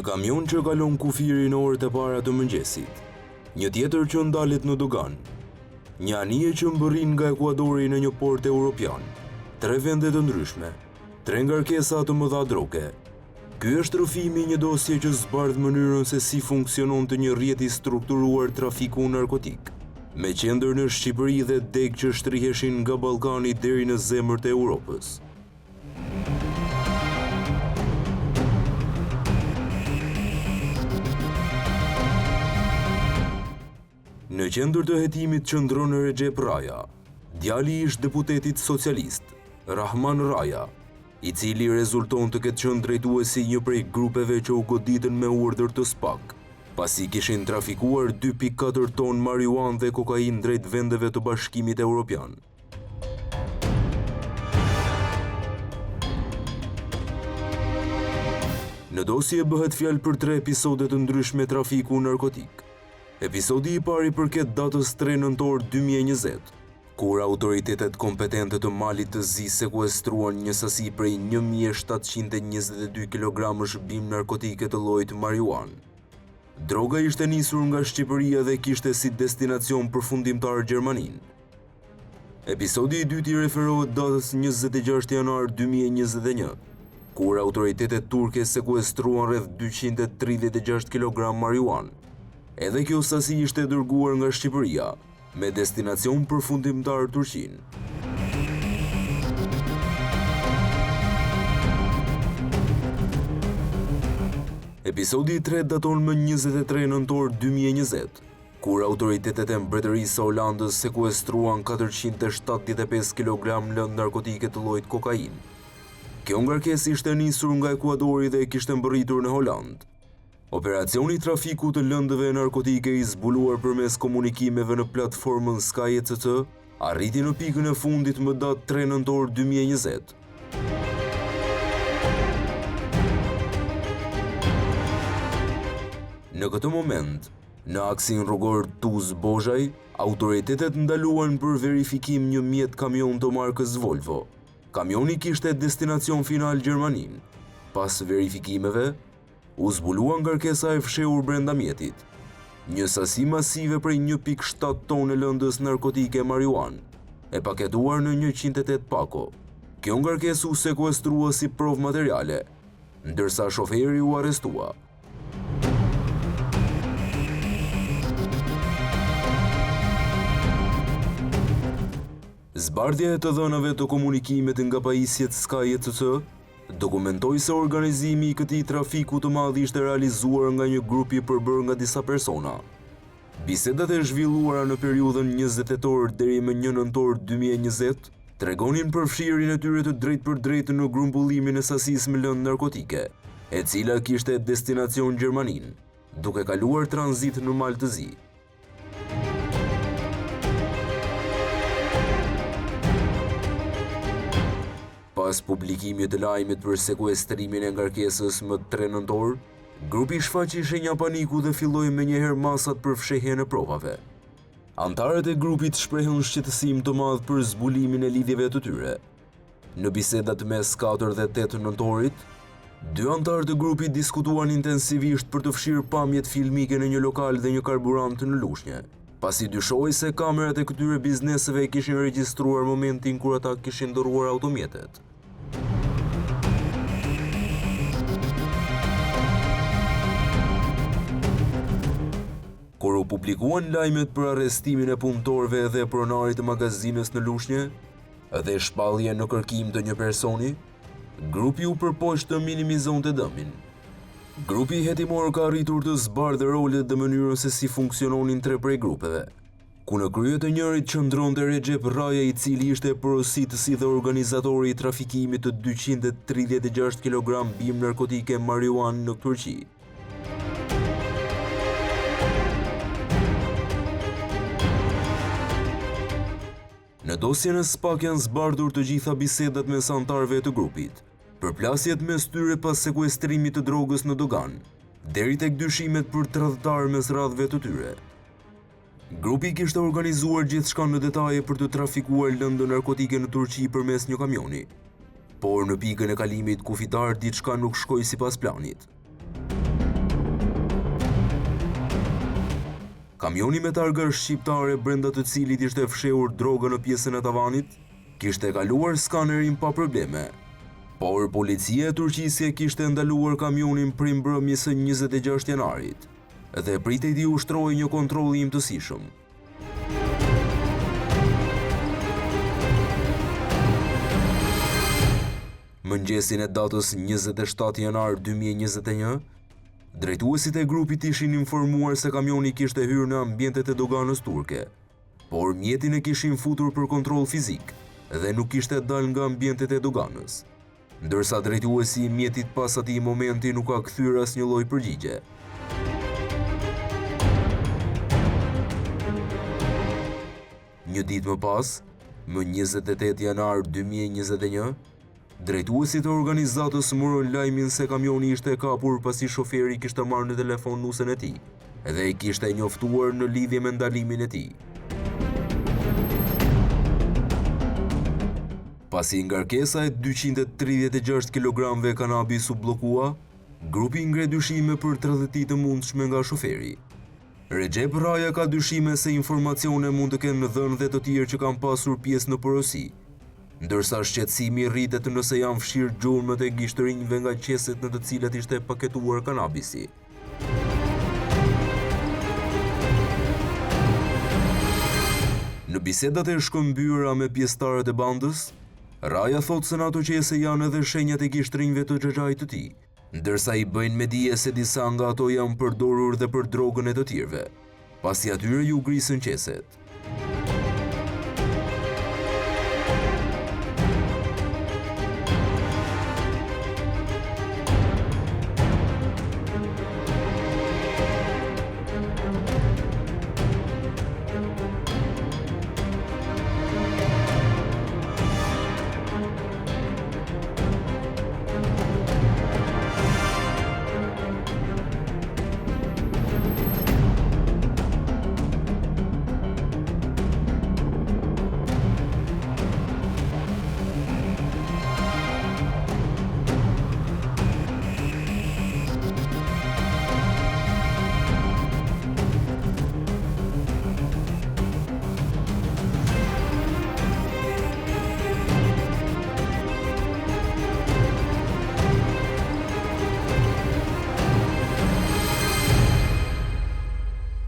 kamion që kalon kufirin në orët e para të mëngjesit, një tjetër që ndalet në dogan, një anije që mbërrin nga Ekuadori në një port europian, 3 vende të ndryshme, 3 ngarkesa të mëdha droge. Ky është rrëfimi një dosje që zbardh mënyrën se si funksionon të një rrjeti strukturuar trafiku narkotik, me qendër në Shqipëri dhe deg që shtriheshin nga Ballkani deri në zemrat e Europës. Në qendër të hetimit qëndron Recep Raja, djali i ish deputetit socialist, Rahman Raja, i cili rezulton të ketë qenë drejtuesi një prej grupeve që u goditën me urdhër të SPAK, pasi kishin trafikuar 2.4 ton marijuan dhe kokain drejt vendeve të Bashkimit Evropian. Në dosje bëhet fjalë për 3 episode të ndryshme trafiku narkotik. Episodi i pari përket datës 3 nëntor 2020, kur autoritetet kompetente të Malit të Zi sekuestruan një sasi prej 1722 kg bim narkotike të llojit marijuan. Droga ishte nisur nga Shqipëria dhe kishte si destinacion përfundimtar Gjermaninë. Episodi i dytë i referohet datës 26 janar 2021, kur autoritetet turke sekuestruan rreth 236 kg marijuan. Edhe kjo sasi ishte dërguar nga Shqipëria, me destinacion përfundimtar Turqinë. Episodi i tretë daton më 23 nëntor 2020, kur autoritetet e Mbretërisë së Holandës sekuestruan 475 kg lëndë narkotike të llojit kokain. Kjo ngarkesë ishte nisur nga Ekuadori dhe kishte mbërritur në Holandë. Operacioni trafiku të lëndëve narkotike i zbuluar përmes komunikimeve në platformën SkyECC arriti në pikën e fundit më datë 3 nëntor 2020. Në këtë moment, në aksin rrugor Tuz-Bozhaj, autoritetet ndaluan për verifikim një mjet kamion të markës Volvo. Kamioni kishte destinacion final Gjermaninë. Pas verifikimeve, u zbulua ngarkesa e fshehur brenda mjetit, një sasi masive prej 1.7 tonë lëndës narkotike marijuan, e paketuar në 108 pako. Kjo ngarkesë u sekuestrua si provë materiale, ndërsa shoferi u arrestua. Zbardhja e të dhënave të komunikimit nga pajisjet SkyECC dokumentoi se organizimi i këtij trafiku të madh ishte realizuar nga një grup i përbërë nga disa persona. Bisedat e zhvilluara në periudhën 20 tetor deri më 1 nëntor 2020 tregonin përfshirjen e tyre të drejtpërdrejtë në grumbullimin e sasisë me lëndë narkotike, e cila kishte destinacion Gjermaninë, duke kaluar tranzit në Malë të Zi. Pas publikimit të lajmit për sekuestrimin e ngarkesës më 3 nëntor, grupi shfaqi shenja paniku dhe filloi menjëherë masat për fshehjen e provave. Antarët e grupit shprehën shqetësim të madh për zbulimin e lidhjeve të tyre. Në bisedat mes 4 dhe 8 nëntorit, 2 antarë të grupit diskutuan intensivisht për të fshirë pamjet filmike në një lokal dhe një karburant në Lushnjë, pasi dyshohej se kamerat e këtyre bizneseve kishin regjistruar momentin kur ata kishin ndërruar automjetet. Kur u publikuan lajmet për arrestimin e punëtorëve dhe pronarit të magazinës në Lushnjë dhe shpallje në kërkim të një personi, grupi u përpoq të minimizonte dëmin. Grupi hetimor ka arritur të zbardhë rolet dhe mënyrën se si funksiononin 3 prej grupeve, ku në krye të njërit qëndronte Recep Raja, i cili ishte porositësi dhe organizatori i trafikimit të 236 kg bim narkotike marijuan në Turqi. Në dosjen e SPAK janë zbardhur të gjitha bisedat mes antarëve të grupit, përplasjet mes tyre pas sekuestrimit të drogës në dogan, deri tek dyshimet për tradhtar mes radhëve të tyre. Grupi kishte organizuar gjithçka në detaje për të trafikuar lëndë narkotike në Turqi përmes një kamioni, por në pikën e kalimit kufitar diçka nuk shkoi sipas planit. Kamioni me targa shqiptare brenda të cilit ishte fshehur droga në pjesën e tavanit, kishte kaluar skanerin pa probleme. Por policia e Turqisë kishte ndaluar kamionin prej mbrëmjes së 26 janarit dhe pritej t'i ushtrojë një kontroll i imtësishëm. Mëngjesin e datës 27 janar 2021, drejtuesit e grupit ishin informuar se kamioni kishte hyrë në ambientet e doganës turke, por mjetin e kishin futur për kontroll fizik dhe nuk kishte dalë nga ambientet e doganës, ndërsa drejtuesi i mjetit pas atij momenti nuk ka kthyer asnjë lloj përgjigje. Një ditë më pas, më 28 janar 2021, drejtuesit e organizatës morën lajmin se kamioni ishte kapur pasi shoferi kishte marrë në telefon nusën e tij dhe i kishte njoftuar në lidhje me ndalimin e tij. Pasi ngarkesa e 236 kg kanabis u bllokua, grupi ngre dyshime për tradhti të mundshme nga shoferi. Recep Raja ka dyshime se informacione mund të kenë dhënë dhe të tjerë që kanë pasur pjesë në porosi, ndërsa shqetësimi rritet nëse janë fshirë gjurmët e gishtërinjve nga qeset në të cilat ishte paketuar kanabisi. Në bisedat e shkëmbyer me pjesëtarët e bandës, Raja thot se në ato qese janë edhe shenjat e gishtërinjve të xhaxhait të tij, ndërsa i bëjnë me dije se disa nga ato janë përdorur dhe për drogën e të tjerëve, pasi atyre ju grisën qeset.